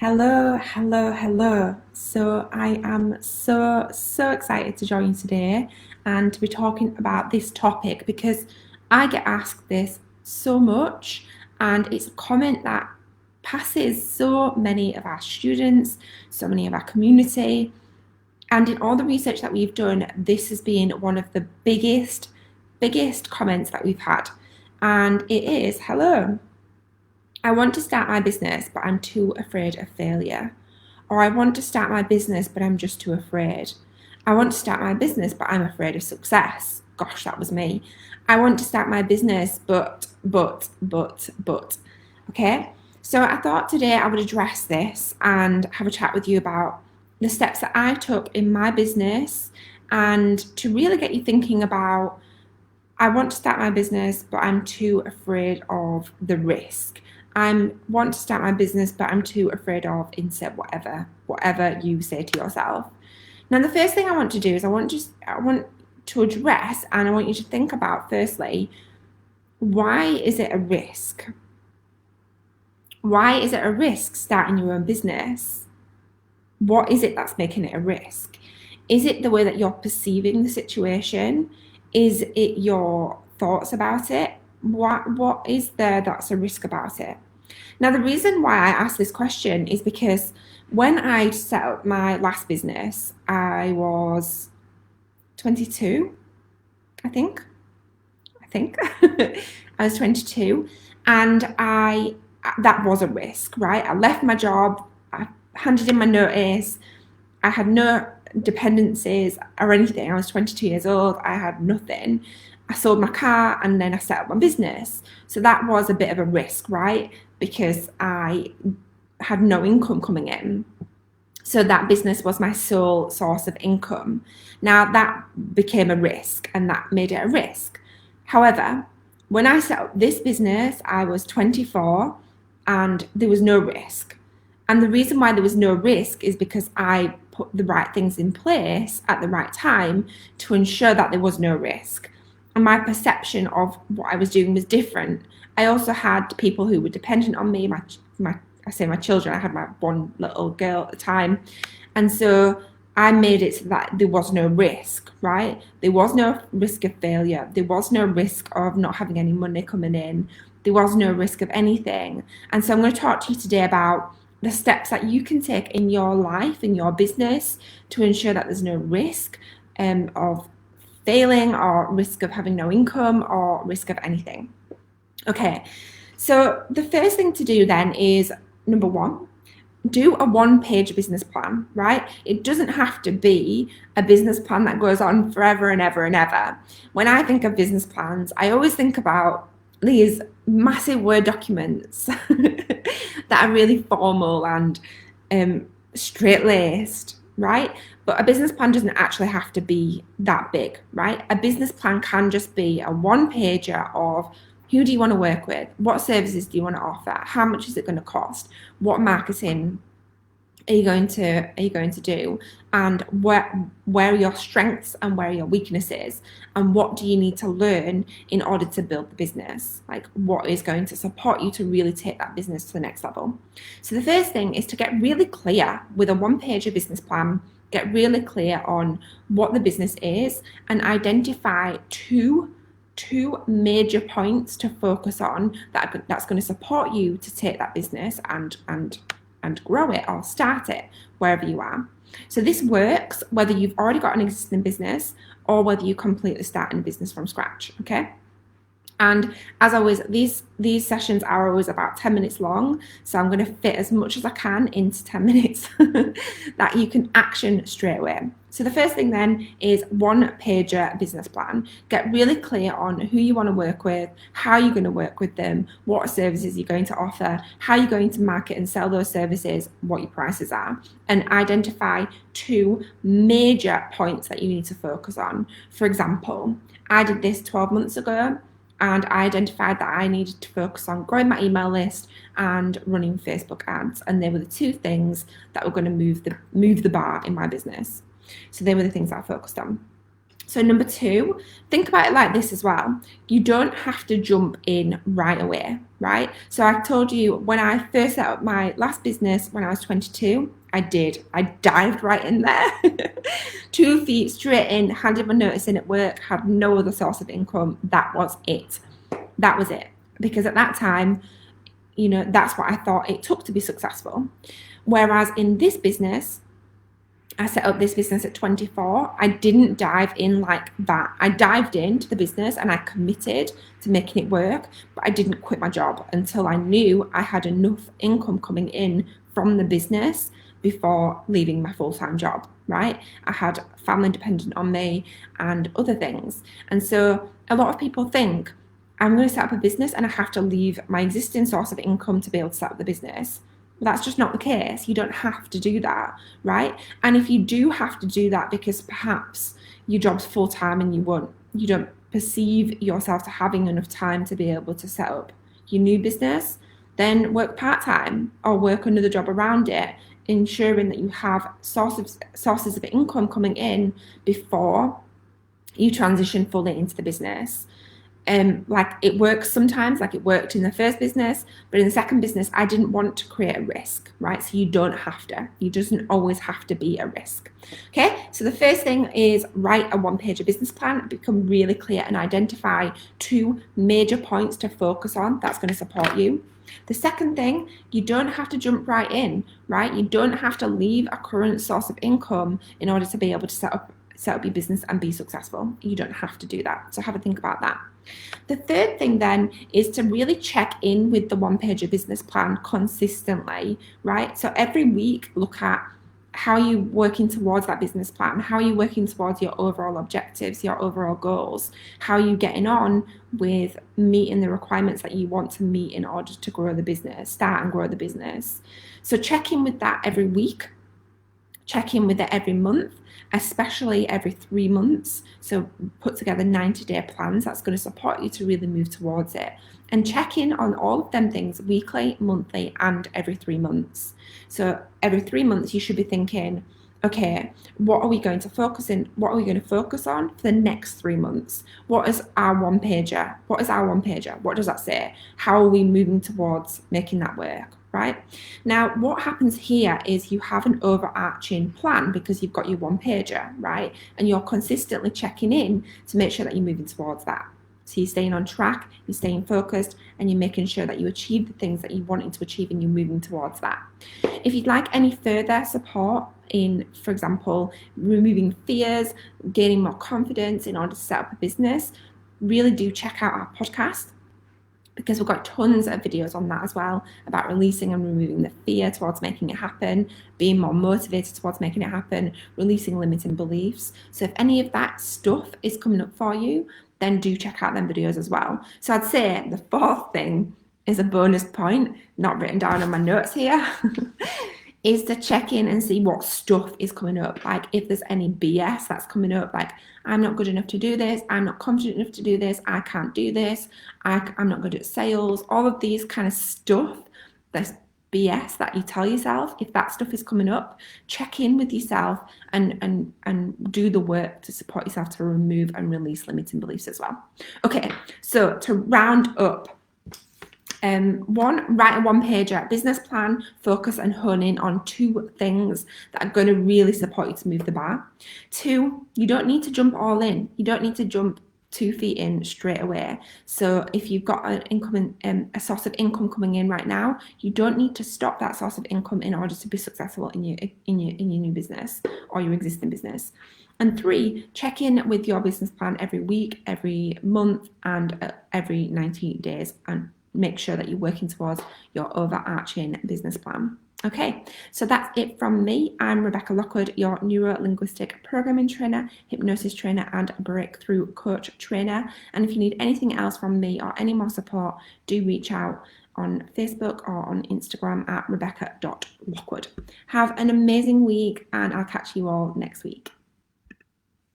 Hello. So I am so excited to join you today and to be talking about this topic because I get asked this so much and it's a comment that passes so many of our students, so many of our community. And in all the research that we've done, this has been one of the biggest comments that we've had. And it is, hello. I want to start my business, but I'm too afraid of failure. Or I want to start my business, but I'm just too afraid. I want to start my business, but I'm afraid of success. Gosh, that was me. I want to start my business, but. Okay. So I thought today I would address this and have a chat with you about the steps that I took in my business and to really get you thinking about I want to start my business, but I'm too afraid of the risk. I want to start my business, but I'm too afraid of insert whatever you say to yourself. Now, the first thing I want to do is I want to address and I want you to think about firstly, why is it a risk? Why is it a risk starting your own business? What is it that's making it a risk? Is it the way that you're perceiving the situation? Is it your thoughts about it? What is there that's a risk about it? Now, the reason why I ask this question is because when I set up my last business, I was 22, I think. I was 22, and that was a risk, right? I left my job, I handed in my notice, I had no dependencies or anything. I was 22 years old, I had nothing. I sold my car and then I set up my business. So that was a bit of a risk, right? Because I had no income coming in. So that business was my sole source of income. Now that became a risk and that made it a risk. However, when I set up this business, I was 24 and there was no risk. And the reason why there was no risk is because I put the right things in place at the right time to ensure that there was no risk. And my perception of what I was doing was different. I also had people who were dependent on me, my children. I had my one little girl at the time. And so I made it so that there was no risk, right? There was no risk of failure. There was no risk of not having any money coming in. There was no risk of anything. And so I'm going to talk to you today about the steps that you can take in your life, in your business, to ensure that there's no risk of failing or risk of having no income or risk of anything. Okay, so the first thing to do then is, number one, do a one-page business plan, right? It doesn't have to be a business plan that goes on forever and ever and ever. When I think of business plans, I always think about these massive Word documents that are really formal and straight-laced, right? But a business plan doesn't actually have to be that big, right? A business plan can just be a one-pager of who do you want to work with? What services do you want to offer? How much is it going to cost? What marketing are you going to do? And where are your strengths and where are your weaknesses? And what do you need to learn in order to build the business? Like, what is going to support you to really take that business to the next level? So the first thing is to get really clear with a one-pager business plan. Get really clear on what the business is and identify two major points to focus on that's going to support you to take that business and grow it or start it wherever you are. So this works whether you've already got an existing business or whether you completely start a business from scratch, okay? And as always, these sessions are always about 10 minutes long. So I'm going to fit as much as I can into 10 minutes that you can action straight away. So the first thing then is one-pager business plan. Get really clear on who you want to work with, how you're going to work with them, what services you're going to offer, how you're going to market and sell those services, what your prices are, and identify two major points that you need to focus on. For example, I did this 12 months ago. And I identified that I needed to focus on growing my email list and running Facebook ads. And they were the two things that were going to move the bar in my business. So they were the things that I focused on. So number 2, think about it like this as well. You don't have to jump in right away, right? So I told you when I first set up my last business when I was 22, I dived right in there. 2 feet straight in, handed my notice in at work, had no other source of income. That was it. That was it. Because at that time, that's what I thought it took to be successful. Whereas in this business, I set up this business at 24. I didn't dive in like that. I dived into the business and I committed to making it work, but I didn't quit my job until I knew I had enough income coming in from the business before leaving my full-time job, right? I had family dependent on me and other things. And so a lot of people think, I'm going to set up a business and I have to leave my existing source of income to be able to set up the business. Well, that's just not the case. You don't have to do that, right? And if you do have to do that because perhaps your job's full-time and you don't perceive yourself to having enough time to be able to set up your new business, then work part-time or work another job around it, ensuring that you have sources of income coming in before you transition fully into the business. Like it works sometimes, like it worked in the first business, but in the second business, I didn't want to create a risk, right? So you don't have to. You doesn't always have to be a risk. Okay, so the first thing is write a one-pager business plan, become really clear and identify 2 major points to focus on that's going to support you. The second thing, you don't have to jump right in, right? You don't have to leave a current source of income in order to be able to set up your business and be successful. You don't have to do that. So have a think about that. The third thing then is to really check in with the one-pager business plan consistently, right? So every week, look at how you're working towards that business plan, how are you working towards your overall objectives, your overall goals, how are you getting on with meeting the requirements that you want to meet in order to grow the business, start and grow the business. So check in with that every week, check in with it every month, especially every 3 months. So put together 90-day plans that's going to support you to really move towards it. And check in on all of them things weekly, monthly, and every 3 months. So every 3 months, you should be thinking, okay, what are we going to focus on for the next 3 months? What is our one pager? What does that say? How are we moving towards making that work? Right? Now, what happens here is you have an overarching plan because you've got your one pager, right? And you're consistently checking in to make sure that you're moving towards that. So you're staying on track, you're staying focused, and you're making sure that you achieve the things that you wanted to achieve and you're moving towards that. If you'd like any further support in, for example, removing fears, gaining more confidence in order to set up a business, really do check out our podcast, because we've got tons of videos on that as well about releasing and removing the fear towards making it happen, being more motivated towards making it happen, releasing limiting beliefs. So if any of that stuff is coming up for you, then do check out them videos as well. So I'd say the fourth thing is a bonus point, not written down on my notes here, is to check in and see what stuff is coming up. Like if there's any BS that's coming up, like I'm not good enough to do this, I'm not confident enough to do this, I can't do this, I'm not good at sales, all of these kind of stuff, this BS that you tell yourself, if that stuff is coming up, check in with yourself and do the work to support yourself to remove and release limiting beliefs as well. Okay, so to round up, 1, write a one-pager business plan, focus and hone in on 2 things that are going to really support you to move the bar. 2, you don't need to jump all in. You don't need to jump 2 feet in straight away. So if you've got a source of income coming in right now, you don't need to stop that source of income in order to be successful in your new business or your existing business. And 3, check in with your business plan every week, every month, and every 90 days, and make sure that you're working towards your overarching business plan. Okay, so that's it from me. I'm Rebecca Lockwood, your neuro-linguistic programming trainer, hypnosis trainer, and breakthrough coach trainer. And if you need anything else from me or any more support, do reach out on Facebook or on Instagram at rebecca.lockwood. Have an amazing week, and I'll catch you all next week.